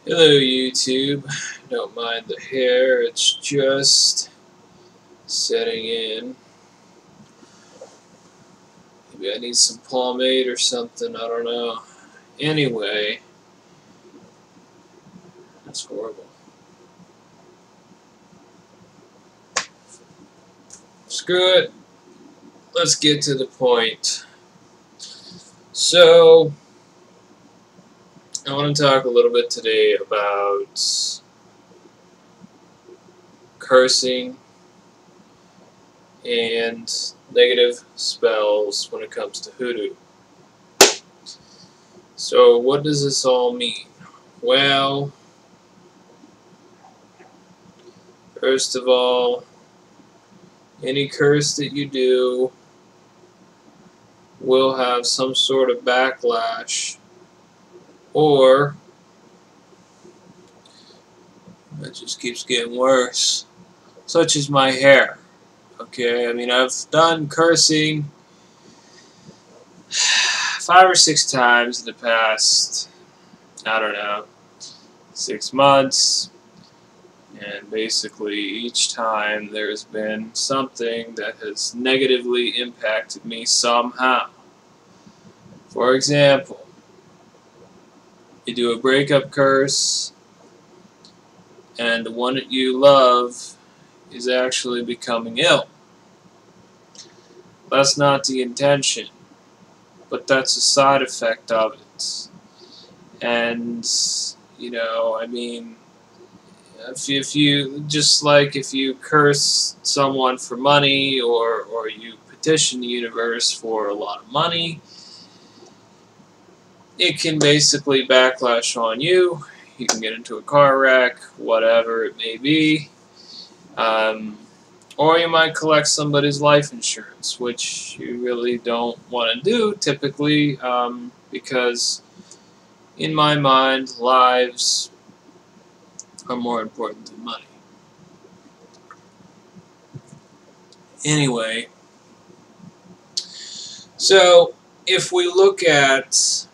Hello YouTube, don't mind the hair, it's just setting in. Maybe I need some pomade or something, I don't know. Anyway, that's horrible. Screw it, let's get to the point. So, I want to talk a little bit today about cursing and negative spells when it comes to Hoodoo. So what does this all mean? Well, first of all, any curse that you do will have some sort of backlash, or it just keeps getting worse, such as my hair. Okay, I mean, I've done cursing 5 or 6 times in the past, I don't know, 6 months, and basically each time there's been something that has negatively impacted me somehow. For example, you do a breakup curse, and the one that you love is actually becoming ill. That's not the intention, but that's a side effect of it. And, you know, I mean, if you just like if you curse someone for money, or you petition the universe for a lot of money, it can basically backlash on you. You can get into a car wreck, whatever it may be. Or you might collect somebody's life insurance, which you really don't want to do typically, because in my mind, lives are more important than money. Anyway, so if we look at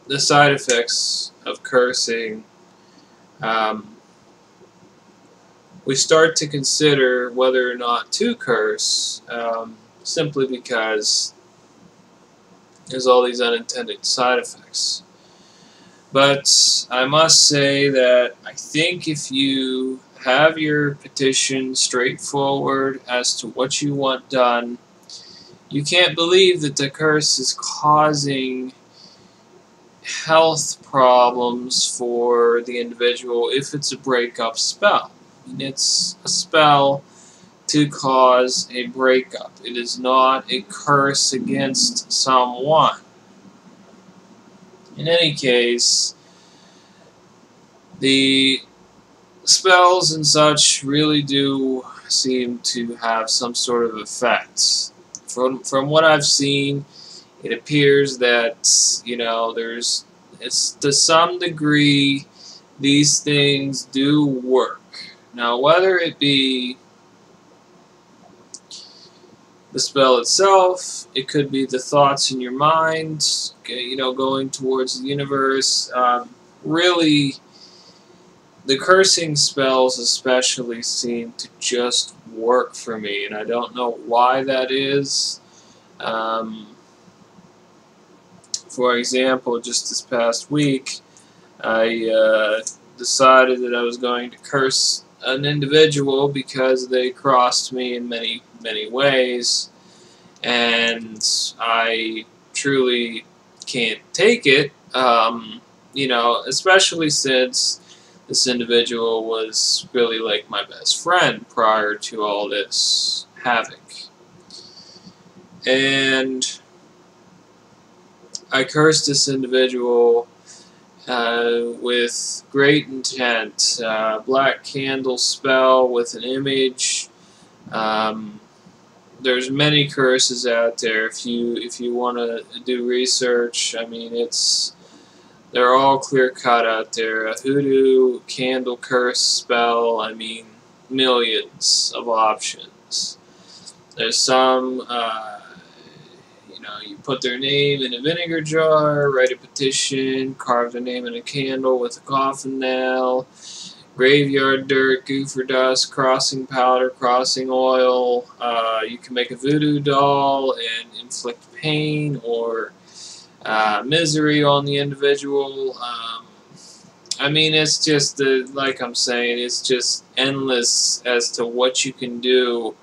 the side effects of cursing, we start to consider whether or not to curse, simply because there's all these unintended side effects. But I must say that I think if you have your petition straightforward as to what you want done, you can't believe that the curse is causing health problems for the individual if it's a breakup spell. I mean, it's a spell to cause a breakup. It is not a curse against someone. In any case, the spells and such really do seem to have some sort of effect. From what I've seen, it appears that, you know, it's to some degree these things do work. Now, whether it be the spell itself, it could be the thoughts in your mind, you know, going towards the universe. Really, the cursing spells especially seem to just work for me, and I don't know why that is. For example, just this past week, I decided that I was going to curse an individual because they crossed me in many, many ways, and I truly can't take it, you know, especially since this individual was really like my best friend prior to all this havoc. And I cursed this individual with great intent. Black candle spell with an image. There's many curses out there. If you want to do research, I mean, they're all clear cut out there. A hoodoo candle curse spell. I mean, millions of options. There's some, you know, you put their name in a vinegar jar, write a petition, carve their name in a candle with a coffin nail, graveyard dirt, goofer dust, crossing powder, crossing oil. You can make a voodoo doll and inflict pain or misery on the individual. I mean, it's just, like I'm saying, it's just endless as to what you can do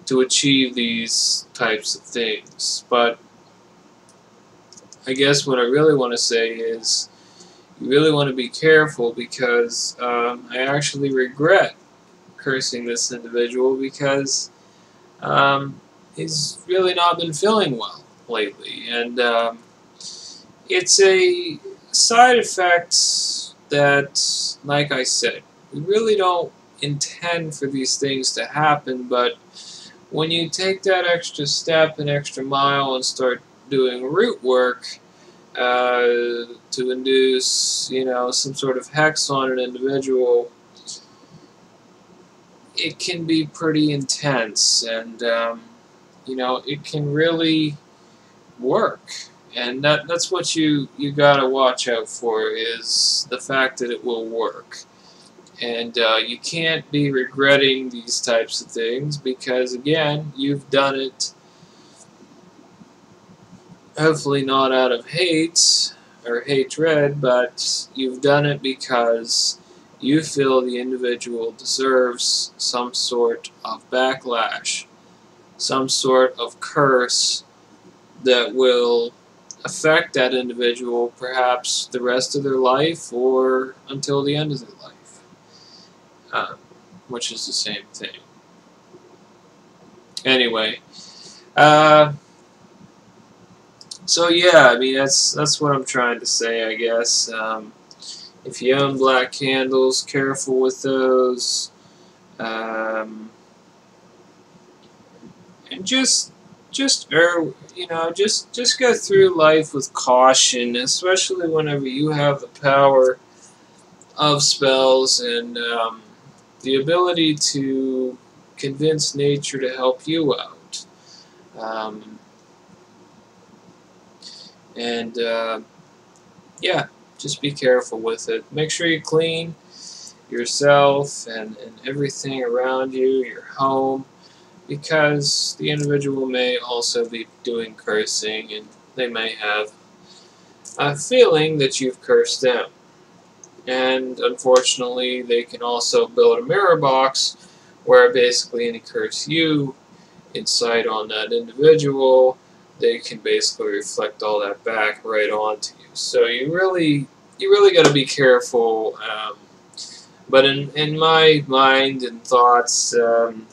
to achieve these types of things. But I guess what I really want to say is you really want to be careful, because I actually regret cursing this individual, because he's really not been feeling well lately, and it's a side effect that, like I said, we really don't intend for these things to happen, but when you take that extra step and extra mile and start doing root work to induce, some sort of hex on an individual, it can be pretty intense, and it can really work. And that's what you gotta watch out for, is the fact that it will work. And you can't be regretting these types of things, because again, you've done it, hopefully not out of hate or hatred, but you've done it because you feel the individual deserves some sort of backlash, some sort of curse that will affect that individual perhaps the rest of their life or until the end of their life, which is the same thing. Anyway, so yeah, I mean, that's what I'm trying to say, I guess. If you own black candles, careful with those, and just go through life with caution, especially whenever you have the power of spells and the ability to convince nature to help you out. And yeah, just be careful with it. Make sure you clean yourself and everything around you, your home, because the individual may also be doing cursing, and they may have a feeling that you've cursed them. And unfortunately, they can also build a mirror box where basically any curse you incite on that individual, they can basically reflect all that back right onto you. So you really got to be careful. But in my mind and thoughts,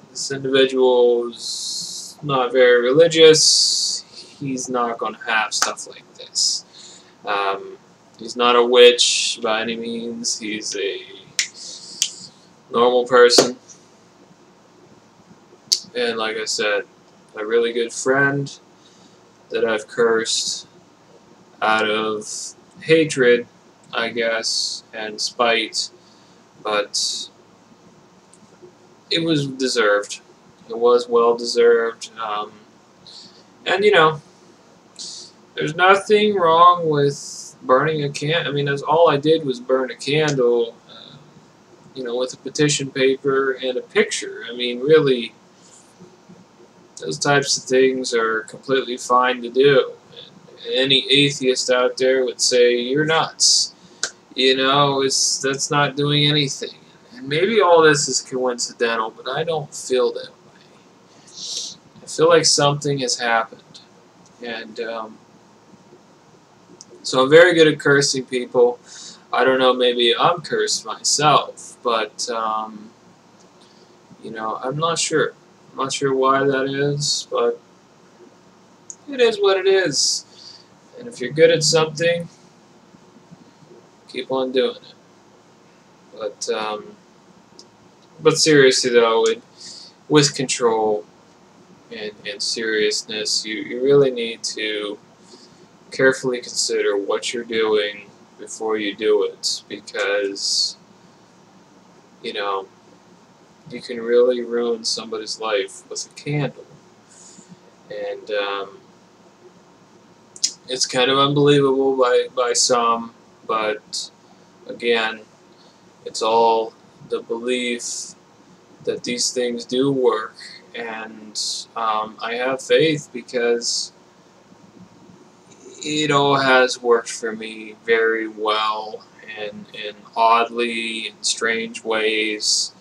this individual is not very religious. He's not going to have stuff like this. He's not a witch by any means. He's a normal person. And like I said, a really good friend that I've cursed out of hatred, I guess, and spite, but it was deserved. It was well deserved. And there's nothing wrong with burning a candle. I mean, that's all I did was burn a candle, with a petition paper and a picture. I mean, really, those types of things are completely fine to do. And any atheist out there would say, you're nuts. That's not doing anything. And maybe all this is coincidental, but I don't feel that way. I feel like something has happened. And so I'm very good at cursing people. I don't know, maybe I'm cursed myself, but I'm not sure. I'm not sure why that is, but it is what it is. And if you're good at something, keep on doing it. But seriously though, with control and seriousness, you really need to carefully consider what you're doing before you do it, because you can really ruin somebody's life with a candle. And it's kind of unbelievable by some, but again, it's all the belief that these things do work, and I have faith because it all has worked for me very well in oddly and strange ways.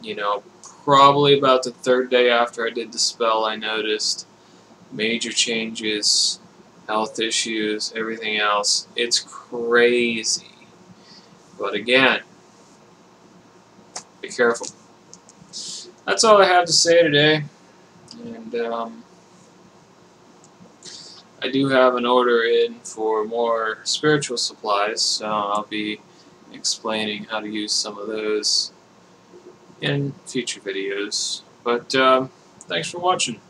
You know, probably about the third day after I did the spell, I noticed major changes, health issues, everything else. It's crazy. But again, be careful. That's all I have to say today. And I do have an order in for more spiritual supplies, so I'll be explaining how to use some of those in future videos. But thanks for watching.